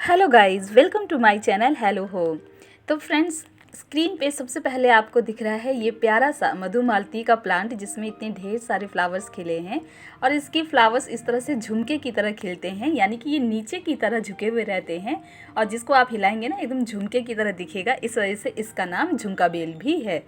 Hello guys, welcome to my channel hello home. तो friends, screen पे सबसे पहले आपको दिख रहा है ये प्यारा सा मधुमालती का प्लांट, जिसमें इतने ढेर सारे फ्लावर्स खिले हैं और इसके फ्लावर्स इस तरह से झुमके की तरह खिलते हैं, यानी कि ये नीचे की तरह झुके हुए रहते हैं और जिसको आप हिलाएंगे ना एकदम झुमके की तरह दिखेगा। इस वजह से इसका नाम झुमका बेल भी है।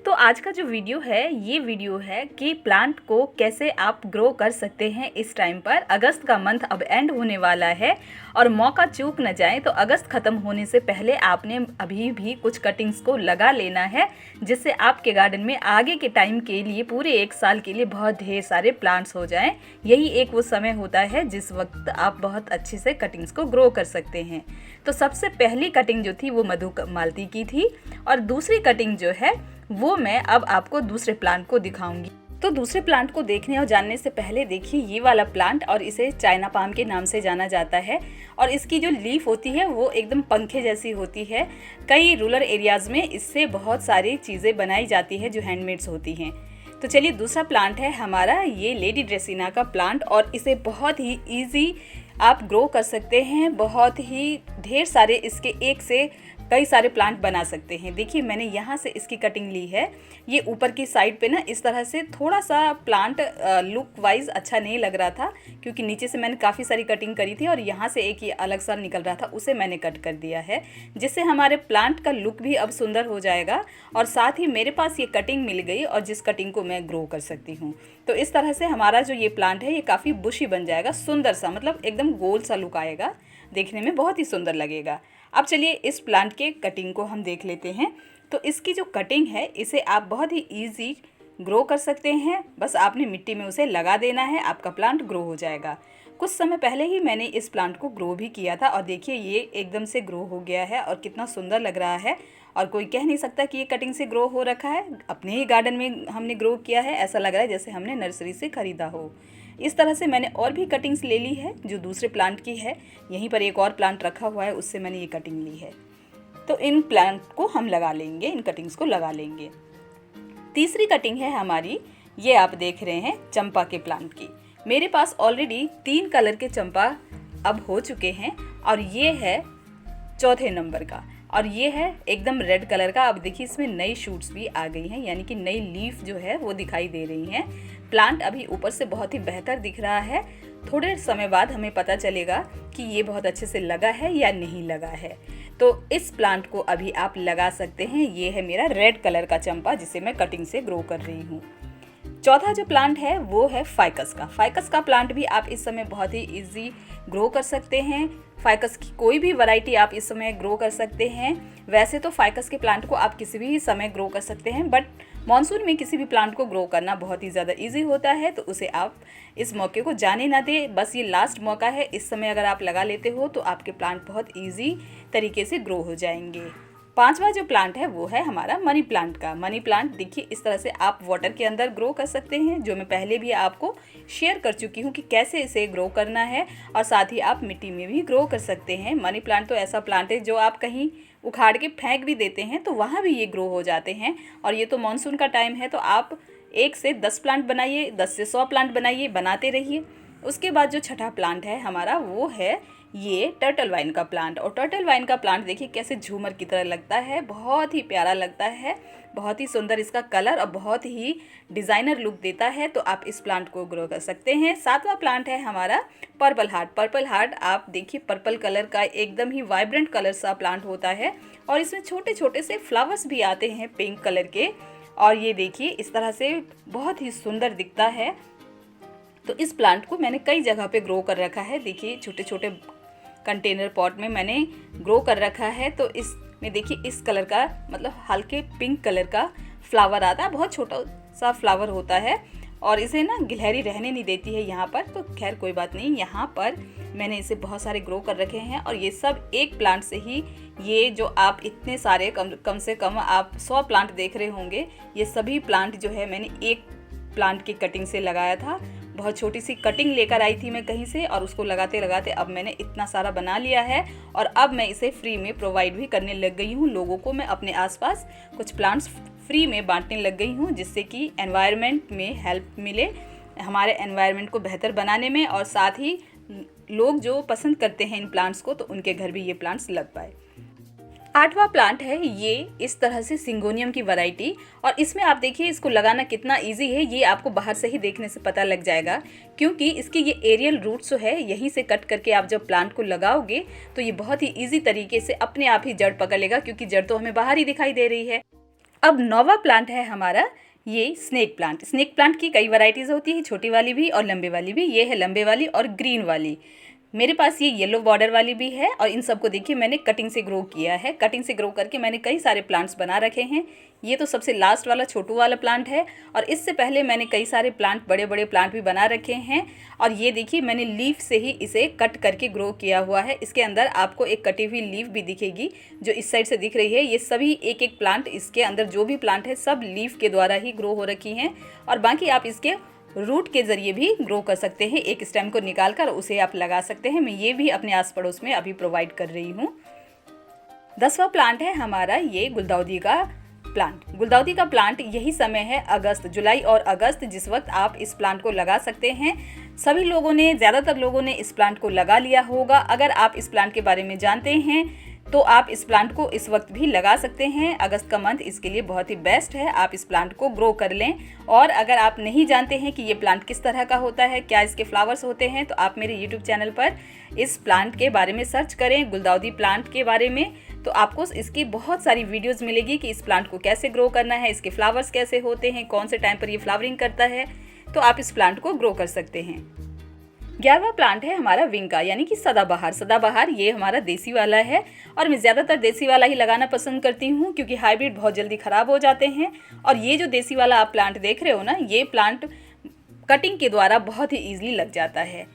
तो आज का जो वीडियो है ये वीडियो है कि प्लांट को कैसे आप ग्रो कर सकते हैं इस टाइम पर। अगस्त का मंथ अब एंड होने वाला है और मौका चूक न जाए, तो अगस्त ख़त्म होने से पहले आपने अभी भी कुछ कटिंग्स को लगा लेना है, जिससे आपके गार्डन में आगे के टाइम के लिए पूरे एक साल के लिए बहुत ढेर सारे प्लांट्स हो जाएं। यही एक वो समय होता है जिस वक्त आप बहुत अच्छे से कटिंग्स को ग्रो कर सकते हैं। तो सबसे पहली कटिंग जो थी वो मधुमालती की थी और दूसरी कटिंग जो है वो मैं अब आपको दूसरे प्लांट को दिखाऊंगी। तो दूसरे प्लांट को देखने और जानने से पहले देखिए ये वाला प्लांट, और इसे चाइना पाम के नाम से जाना जाता है और इसकी जो लीफ होती है वो एकदम पंखे जैसी होती है। कई रूरल एरियाज़ में इससे बहुत सारी चीज़ें बनाई जाती है जो हैंडमेड्स होती हैं। तो चलिए, दूसरा प्लांट है हमारा ये लेडी ड्रेसिना का प्लांट और इसे बहुत ही ईजी आप ग्रो कर सकते हैं। बहुत ही ढेर सारे इसके एक से कई सारे प्लांट बना सकते हैं। देखिए, मैंने यहाँ से इसकी कटिंग ली है। ये ऊपर की साइड पे ना इस तरह से थोड़ा सा प्लांट लुक वाइज अच्छा नहीं लग रहा था, क्योंकि नीचे से मैंने काफ़ी सारी कटिंग करी थी और यहाँ से एक ये अलग सा निकल रहा था, उसे मैंने कट कर दिया है, जिससे हमारे प्लांट का लुक भी अब सुंदर हो जाएगा। और साथ ही मेरे पास ये कटिंग मिल गई और जिस कटिंग को मैं ग्रो कर सकती हूँ। तो इस तरह से हमारा जो ये प्लांट है ये काफ़ी बुशी बन जाएगा, सुंदर सा, मतलब एकदम गोल सा लुक आएगा, देखने में बहुत ही सुंदर लगेगा। अब चलिए इस प्लांट के कटिंग को हम देख लेते हैं। तो इसकी जो कटिंग है इसे आप बहुत ही इजी ग्रो कर सकते हैं। बस आपने मिट्टी में उसे लगा देना है, आपका प्लांट ग्रो हो जाएगा। कुछ समय पहले ही मैंने इस प्लांट को ग्रो भी किया था और देखिए ये एकदम से ग्रो हो गया है और कितना सुंदर लग रहा है। और कोई कह नहीं सकता कि ये कटिंग से ग्रो हो रखा है, अपने ही गार्डन में हमने ग्रो किया है, ऐसा लग रहा है जैसे हमने नर्सरी से ख़रीदा हो। इस तरह से मैंने और भी कटिंग्स ले ली है जो दूसरे प्लांट की है। यहीं पर एक और प्लांट रखा हुआ है, उससे मैंने ये कटिंग ली है। तो इन प्लांट को हम लगा लेंगे, इन कटिंग्स को लगा लेंगे। तीसरी कटिंग है हमारी, ये आप देख रहे हैं चंपा के प्लांट की। मेरे पास ऑलरेडी 3 कलर के चंपा अब हो चुके हैं और ये है चौथे नंबर का, और ये है एकदम रेड कलर का। अब देखिए इसमें नई शूट्स भी आ गई हैं, यानी कि नई लीफ जो है वो दिखाई दे रही हैं। प्लांट अभी ऊपर से बहुत ही बेहतर दिख रहा है। थोड़े समय बाद हमें पता चलेगा कि ये बहुत अच्छे से लगा है या नहीं लगा है। तो इस प्लांट को अभी आप लगा सकते हैं। ये है मेरा रेड कलर का चंपा जिसे मैं कटिंग से ग्रो कर रही हूँ। चौथा जो प्लांट है वो है फाइकस का। फाइकस का प्लांट भी आप इस समय बहुत ही इजी ग्रो कर सकते हैं। फाइकस की कोई भी वैरायटी आप इस समय ग्रो कर सकते हैं। वैसे तो फाइकस के प्लांट को आप किसी भी समय ग्रो कर सकते हैं, बट मॉनसून में किसी भी प्लांट को ग्रो करना बहुत ही ज़्यादा इजी होता है, तो उसे आप इस मौके को जाने ना दें। बस ये लास्ट मौका है, इस समय अगर आप लगा लेते हो तो आपके प्लांट बहुत ईजी तरीके से ग्रो हो जाएंगे। पांचवा जो प्लांट है वो है हमारा मनी प्लांट का। मनी प्लांट देखिए इस तरह से आप वाटर के अंदर ग्रो कर सकते हैं, जो मैं पहले भी आपको शेयर कर चुकी हूँ कि कैसे इसे ग्रो करना है, और साथ ही आप मिट्टी में भी ग्रो कर सकते हैं। मनी प्लांट तो ऐसा प्लांट है जो आप कहीं उखाड़ के फेंक भी देते हैं तो वहाँ भी ये ग्रो हो जाते हैं। और ये तो मानसून का टाइम है, तो आप 1 से 10 प्लांट बनाइए, 10 से 100 प्लांट बनाइए, बनाते रहिए। उसके बाद जो छठा प्लांट है हमारा वो है ये टर्टल वाइन का प्लांट। और टर्टल वाइन का प्लांट देखिए कैसे झूमर की तरह लगता है, बहुत ही प्यारा लगता है, बहुत ही सुंदर इसका कलर और बहुत ही डिज़ाइनर लुक देता है। तो आप इस प्लांट को ग्रो कर सकते हैं। सातवां प्लांट है हमारा पर्पल हार्ट। पर्पल हार्ट आप देखिए पर्पल कलर का एकदम ही वाइब्रेंट कलर सा प्लांट होता है और इसमें छोटे छोटे से फ्लावर्स भी आते हैं पिंक कलर के, और ये देखिए इस तरह से बहुत ही सुंदर दिखता है। तो इस प्लांट को मैंने कई जगह पे ग्रो कर रखा है। देखिए छोटे छोटे कंटेनर पॉट में मैंने ग्रो कर रखा है। तो इसमें देखिए इस कलर का, मतलब हल्के पिंक कलर का फ्लावर आता है, बहुत छोटा सा फ्लावर होता है और इसे ना गिलहरी रहने नहीं देती है यहाँ पर। तो खैर कोई बात नहीं, यहाँ पर मैंने इसे बहुत सारे ग्रो कर रखे हैं और ये सब एक प्लांट से ही, ये जो आप इतने सारे कम से कम आप 100 प्लांट देख रहे होंगे, ये सभी प्लांट जो है मैंने एक प्लांट की कटिंग से लगाया था। बहुत छोटी सी कटिंग लेकर आई थी मैं कहीं से और उसको लगाते लगाते अब मैंने इतना सारा बना लिया है और अब मैं इसे फ्री में प्रोवाइड भी करने लग गई हूँ लोगों को। मैं अपने आसपास कुछ प्लांट्स फ्री में बांटने लग गई हूँ, जिससे कि एनवायरनमेंट में हेल्प मिले, हमारे एनवायरनमेंट को बेहतर बनाने में, और साथ ही लोग जो पसंद करते हैं इन प्लांट्स को, तो उनके घर भी ये प्लांट्स लग पाए। 8वां प्लांट है ये इस तरह से सिंगोनियम की वैरायटी, और इसमें आप देखिए इसको लगाना कितना इजी है, ये आपको बाहर से ही देखने से पता लग जाएगा, क्योंकि इसकी ये एरियल रूट्स जो है यहीं से कट करके आप जब प्लांट को लगाओगे तो ये बहुत ही इजी तरीके से अपने आप ही जड़ पकड़ लेगा, क्योंकि जड़ तो हमें बाहर ही दिखाई दे रही है। अब 9वां प्लांट है हमारा ये स्नेक प्लांट। स्नेक प्लांट की कई वैरायटीज़ होती है, छोटी वाली भी और लंबे वाली भी। ये है लंबे वाली और ग्रीन वाली। मेरे पास ये येलो बॉर्डर वाली भी है, और इन सबको देखिए मैंने कटिंग से ग्रो किया है। कटिंग से ग्रो करके मैंने कई सारे प्लांट्स बना रखे हैं। ये तो सबसे लास्ट वाला छोटू वाला प्लांट है, और इससे पहले मैंने कई सारे प्लांट, बड़े बड़े प्लांट भी बना रखे हैं। और ये देखिए मैंने लीफ से ही इसे कट करके ग्रो किया हुआ है। इसके अंदर आपको एक कटी हुई लीफ भी दिखेगी जो इस साइड से दिख रही है। ये सभी एक एक प्लांट, इसके अंदर जो भी प्लांट है सब लीफ के द्वारा ही ग्रो हो रखी हैं, और बाकी आप इसके रूट के ज़रिए भी ग्रो कर सकते हैं। एक स्टेम को निकाल कर उसे आप लगा सकते हैं। मैं ये भी अपने आस पड़ोस में अभी प्रोवाइड कर रही हूँ। 10वां प्लांट है हमारा ये गुलदाउदी का प्लांट। गुलदाउदी का प्लांट यही समय है अगस्त, जुलाई और अगस्त, जिस वक्त आप इस प्लांट को लगा सकते हैं। सभी लोगों ने, ज़्यादातर लोगों ने इस प्लांट को लगा लिया होगा। अगर आप इस प्लांट के बारे में जानते हैं तो आप इस प्लांट को इस वक्त भी लगा सकते हैं। अगस्त का मंथ इसके लिए बहुत ही बेस्ट है, आप इस प्लांट को ग्रो कर लें। और अगर आप नहीं जानते हैं कि ये प्लांट किस तरह का होता है, क्या इसके फ्लावर्स होते हैं, तो आप मेरे YouTube चैनल पर इस प्लांट के बारे में सर्च करें, गुलदाउदी प्लांट के बारे में, तो आपको इसकी बहुत सारी वीडियोज़ मिलेगी कि इस प्लांट को कैसे ग्रो करना है, इसके फ्लावर्स कैसे होते हैं, कौन से टाइम पर ये फ्लावरिंग करता है, तो आप इस प्लांट को ग्रो कर सकते हैं। 11वां प्लांट है हमारा विंग का, यानी कि सदाबहार। सदाबहार ये हमारा देसी वाला है, और मैं ज़्यादातर देसी वाला ही लगाना पसंद करती हूँ, क्योंकि हाइब्रिड बहुत जल्दी ख़राब हो जाते हैं। और ये जो देसी वाला आप प्लांट देख रहे हो ना, ये प्लांट कटिंग के द्वारा बहुत ही ईजिली लग जाता है।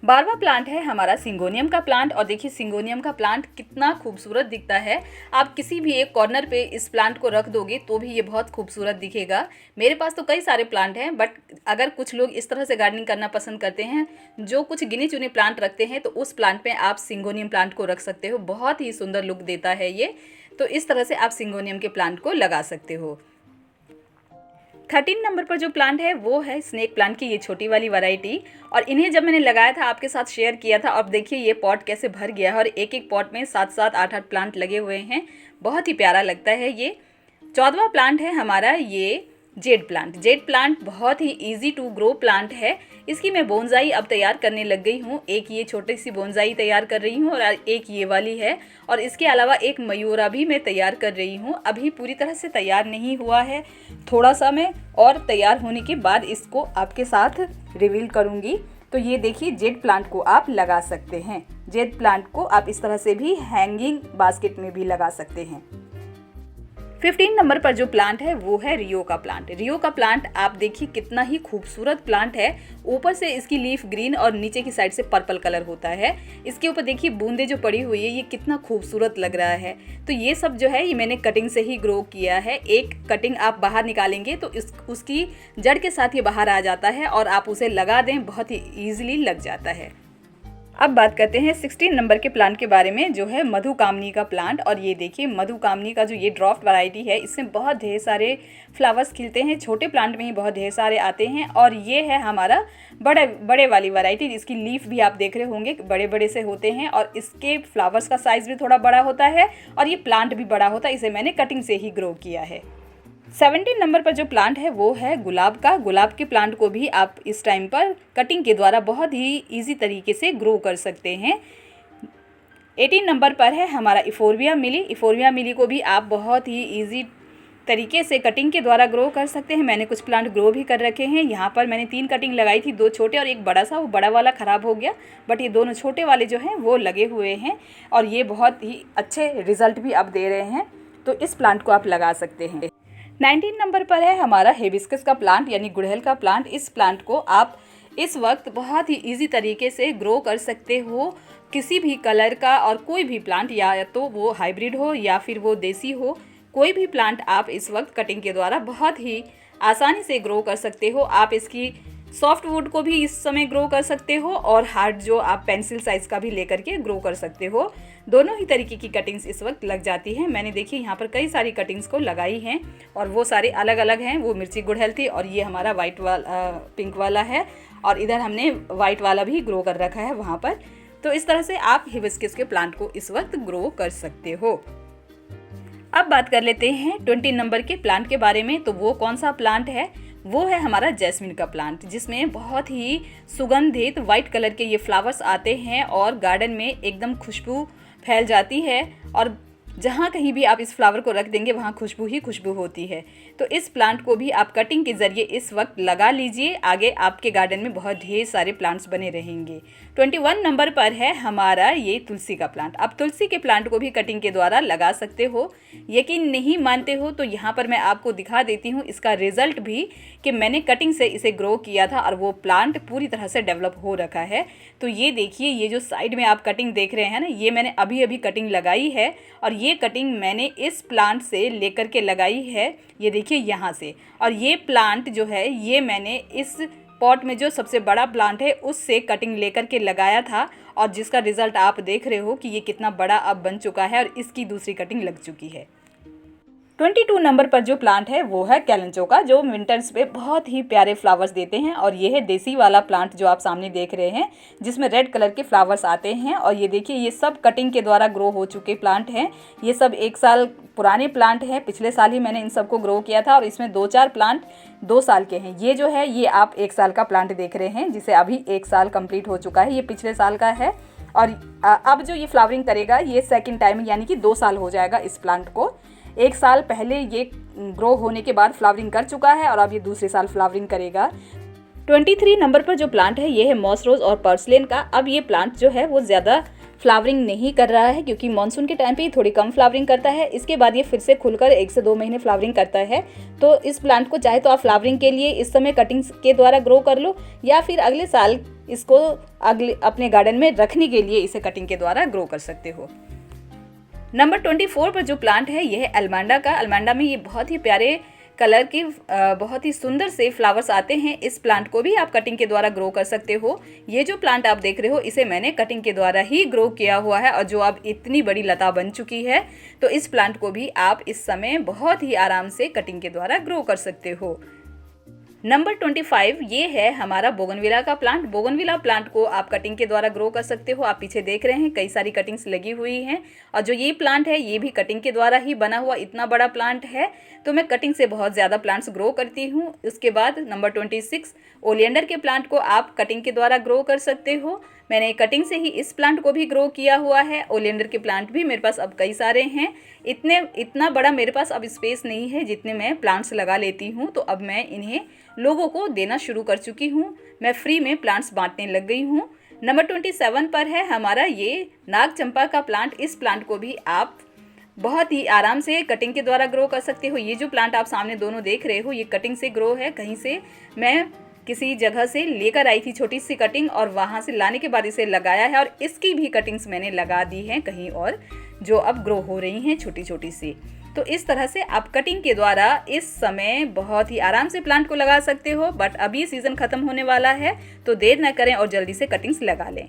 12वां प्लांट है हमारा सिंगोनियम का प्लांट, और देखिए सिंगोनियम का प्लांट कितना खूबसूरत दिखता है। आप किसी भी एक कॉर्नर पे इस प्लांट को रख दोगे तो भी ये बहुत खूबसूरत दिखेगा। मेरे पास तो कई सारे प्लांट हैं, बट अगर कुछ लोग इस तरह से गार्डनिंग करना पसंद करते हैं, जो कुछ गिने चुने प्लांट रखते हैं, तो उस प्लांट पे आप सिंगोनियम प्लांट को रख सकते हो। बहुत ही सुंदर लुक देता है ये, तो इस तरह से आप सिंगोनियम के प्लांट को लगा सकते हो। 13 नंबर पर जो प्लांट है वो है स्नेक प्लांट की ये छोटी वाली वैरायटी, और इन्हें जब मैंने लगाया था आपके साथ शेयर किया था। अब देखिए ये पॉट कैसे भर गया है, और एक एक पॉट में 7-7, 8-8 प्लांट लगे हुए हैं। बहुत ही प्यारा लगता है ये। 14वां प्लांट है हमारा ये जेड प्लांट। जेड प्लांट बहुत ही इजी टू ग्रो प्लांट है। इसकी मैं बोनसाई अब तैयार करने लग गई हूँ। एक ये छोटी सी बोनसाई तैयार कर रही हूँ, और एक ये वाली है, और इसके अलावा एक मयूरा भी मैं तैयार कर रही हूँ। अभी पूरी तरह से तैयार नहीं हुआ है, थोड़ा सा मैं और तैयार होने के बाद इसको आपके साथ रिवील करूँगी। तो ये देखिए जेड प्लांट को आप लगा सकते हैं। जेड प्लांट को आप इस तरह से भी हैंगिंग बास्केट में भी लगा सकते हैं। 15 नंबर पर जो प्लांट है वो है रियो का प्लांट। रियो का प्लांट आप देखिए कितना ही खूबसूरत प्लांट है। ऊपर से इसकी लीफ ग्रीन और नीचे की साइड से पर्पल कलर होता है। इसके ऊपर देखिए बूंदे जो पड़ी हुई है, ये कितना खूबसूरत लग रहा है। तो ये सब जो है ये मैंने कटिंग से ही ग्रो किया है। एक कटिंग आप बाहर निकालेंगे तो उसकी जड़ के साथ ये बाहर आ जाता है, और आप उसे लगा दें, बहुत ही ईजिली लग जाता है। अब बात करते हैं 16 नंबर के प्लांट के बारे में, जो है मधुकामनी का प्लांट। और ये देखिए मधुकामनी का जो ये ड्राफ्ट वैरायटी है, इसमें बहुत ढेर सारे फ्लावर्स खिलते हैं। छोटे प्लांट में ही बहुत ढेर सारे आते हैं। और ये है हमारा बड़े वाली वैरायटी, जिसकी लीफ भी आप देख रहे होंगे बड़े बड़े से होते हैं, और इसके फ्लावर्स का साइज़ भी थोड़ा बड़ा होता है, और ये प्लांट भी बड़ा होता है। इसे मैंने कटिंग से ही ग्रो किया है। 17 नंबर पर जो प्लांट है वो है गुलाब का। गुलाब के प्लांट को भी आप इस टाइम पर कटिंग के द्वारा बहुत ही इजी तरीके से ग्रो कर सकते हैं। 18 नंबर पर है हमारा इफोर्बिया मिली। इफोर्बिया मिली को भी आप बहुत ही इजी तरीके से कटिंग के द्वारा ग्रो कर सकते हैं। मैंने कुछ प्लांट ग्रो भी कर रखे हैं। यहाँ पर मैंने 3 कटिंग लगाई थी, 2 छोटे और एक बड़ा सा। वो बड़ा वाला ख़राब हो गया, बट ये दोनों छोटे वाले जो हैं वो लगे हुए हैं, और ये बहुत ही अच्छे रिजल्ट भी अब दे रहे हैं। तो इस प्लांट को आप लगा सकते हैं। 19 नंबर पर है हमारा हिबिस्कस का प्लांट, यानी गुड़हल का प्लांट। इस प्लांट को आप इस वक्त बहुत ही इजी तरीके से ग्रो कर सकते हो। किसी भी कलर का और कोई भी प्लांट, या तो वो हाइब्रिड हो या फिर वो देसी हो, कोई भी प्लांट आप इस वक्त कटिंग के द्वारा बहुत ही आसानी से ग्रो कर सकते हो। आप इसकी सॉफ्ट वुड को भी इस समय ग्रो कर सकते हो और हार्ड जो आप पेंसिल साइज़ का भी लेकर के ग्रो कर सकते हो। दोनों ही तरीके की कटिंग्स इस वक्त लग जाती हैं। मैंने देखिए यहाँ पर कई सारी कटिंग्स को लगाई हैं और वो सारे अलग अलग हैं। वो मिर्ची गुड़हल थी और ये हमारा वाइट वाला पिंक वाला है और इधर हमने वाइट वाला भी ग्रो कर रखा है वहाँ पर। तो इस तरह से आप हिबिस्कस के प्लांट को इस वक्त ग्रो कर सकते हो। अब बात कर लेते हैं 20 नंबर के प्लांट के बारे में। तो वो कौन सा प्लांट है? वो है हमारा जैस्मिन का प्लांट, जिसमें बहुत ही सुगंधित वाइट कलर के ये फ्लावर्स आते हैं और गार्डन में एकदम खुशबू फैल जाती है और जहाँ कहीं भी आप इस फ्लावर को रख देंगे वहाँ खुशबू ही खुशबू होती है। तो इस प्लांट को भी आप कटिंग के ज़रिए इस वक्त लगा लीजिए, आगे आपके गार्डन में बहुत ढेर सारे प्लांट्स बने रहेंगे। 21 नंबर पर है हमारा ये तुलसी का प्लांट। आप तुलसी के प्लांट को भी कटिंग के द्वारा लगा सकते हो। यकीन नहीं मानते हो तो यहाँ पर मैं आपको दिखा देती हूँ इसका रिजल्ट भी, कि मैंने कटिंग से इसे ग्रो किया था और वो प्लांट पूरी तरह से डेवलप हो रखा है। तो ये देखिए, ये जो साइड में आप कटिंग देख रहे हैं ना, ये मैंने अभी अभी कटिंग लगाई है और ये कटिंग मैंने इस प्लांट से लेकर के लगाई है, ये देखिए यहाँ से। और ये प्लांट जो है ये मैंने इस पॉट में जो सबसे बड़ा प्लांट है उससे कटिंग लेकर के लगाया था और जिसका रिज़ल्ट आप देख रहे हो कि ये कितना बड़ा अब बन चुका है और इसकी दूसरी कटिंग लग चुकी है। 22 नंबर पर जो प्लांट है वो है कैलेंचो का, जो विंटर्स पे बहुत ही प्यारे फ्लावर्स देते हैं। और ये है देसी वाला प्लांट जो आप सामने देख रहे हैं, जिसमें रेड कलर के फ्लावर्स आते हैं। और ये देखिए, ये सब कटिंग के द्वारा ग्रो हो चुके प्लांट हैं। ये सब 1 साल पुराने प्लांट हैं, पिछले साल ही मैंने इन सबको ग्रो किया था और इसमें 2-4 प्लांट 2 साल के हैं। ये जो है ये आप 1 साल का प्लांट देख रहे हैं, जिसे अभी 1 साल कंप्लीट हो चुका है, ये पिछले साल का है। और अब जो ये फ्लावरिंग करेगा ये सेकेंड टाइम, यानी कि 2 साल हो जाएगा इस प्लांट को। 1 साल पहले ये ग्रो होने के बाद फ्लावरिंग कर चुका है और अब ये दूसरे साल फ्लावरिंग करेगा। 23 नंबर पर जो प्लांट है ये है मॉस रोज और पर्सलेन का। अब ये प्लांट जो है वो ज़्यादा फ्लावरिंग नहीं कर रहा है, क्योंकि मानसून के टाइम पे थोड़ी कम फ्लावरिंग करता है। इसके बाद ये फिर से खुलकर 1 से 2 महीने फ्लावरिंग करता है। तो इस प्लांट को चाहे तो आप फ्लावरिंग के लिए इस समय कटिंग्स के द्वारा ग्रो कर लो, या फिर अगले साल इसको अपने गार्डन में रखने के लिए इसे कटिंग के द्वारा ग्रो कर सकते हो। नंबर 24 पर जो प्लांट है ये है अल्मांडा का। अल्मांडा में ये बहुत ही प्यारे कलर के बहुत ही सुंदर से फ्लावर्स आते हैं। इस प्लांट को भी आप कटिंग के द्वारा ग्रो कर सकते हो। ये जो प्लांट आप देख रहे हो इसे मैंने कटिंग के द्वारा ही ग्रो किया हुआ है और जो अब इतनी बड़ी लता बन चुकी है। तो इस प्लांट को भी आप इस समय बहुत ही आराम से कटिंग के द्वारा ग्रो कर सकते हो। नंबर 25 ये है हमारा बोगनविला का प्लांट। बोगनविला प्लांट को आप कटिंग के द्वारा ग्रो कर सकते हो। आप पीछे देख रहे हैं कई सारी कटिंग्स लगी हुई हैं और जो ये प्लांट है ये भी कटिंग के द्वारा ही बना हुआ इतना बड़ा प्लांट है। तो मैं कटिंग से बहुत ज़्यादा प्लांट्स ग्रो करती हूँ। उसके बाद नंबर 26 ओलियंडर के प्लांट को आप कटिंग के द्वारा ग्रो कर सकते हो। मैंने कटिंग से ही इस प्लांट को भी ग्रो किया हुआ है। ओलियंडर के प्लांट भी मेरे पास अब कई सारे हैं। इतना बड़ा मेरे पास अब स्पेस नहीं है जितने मैं प्लांट्स लगा लेती हूँ, तो अब मैं इन्हें लोगों को देना शुरू कर चुकी हूँ। मैं फ्री में प्लांट्स बांटने लग गई हूँ। नंबर 27 पर है हमारा ये नाग चंपा का प्लांट। इस प्लांट को भी आप बहुत ही आराम से कटिंग के द्वारा ग्रो कर सकते हो। ये जो प्लांट आप सामने दोनों देख रहे हो ये कटिंग से ग्रो है। कहीं से मैं किसी जगह से लेकर आई थी छोटी सी कटिंग और वहाँ से लाने के बाद इसे लगाया है और इसकी भी कटिंग्स मैंने लगा दी हैं कहीं और, जो अब ग्रो हो रही हैं छोटी छोटी सी। तो इस तरह से आप कटिंग के द्वारा इस समय बहुत ही आराम से प्लांट को लगा सकते हो। बट अभी सीज़न ख़त्म होने वाला है तो देर न करें और जल्दी से कटिंग्स लगा लें।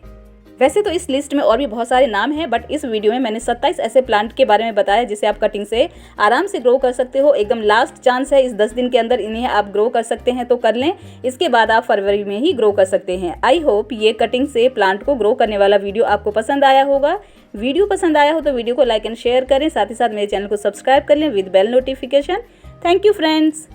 वैसे तो इस लिस्ट में और भी बहुत सारे नाम हैं, बट इस वीडियो में मैंने 27 ऐसे प्लांट के बारे में बताया जिसे आप कटिंग से आराम से ग्रो कर सकते हो। एकदम लास्ट चांस है, इस 10 दिन के अंदर इन्हें आप ग्रो कर सकते हैं तो कर लें। इसके बाद आप फरवरी में ही ग्रो कर सकते हैं। आई होप ये कटिंग से प्लांट को ग्रो करने वाला वीडियो आपको पसंद आया होगा। वीडियो पसंद आया हो तो वीडियो को लाइक एंड शेयर करें, साथ ही साथ मेरे चैनल को सब्सक्राइब कर लें with bell notification. Thank you friends.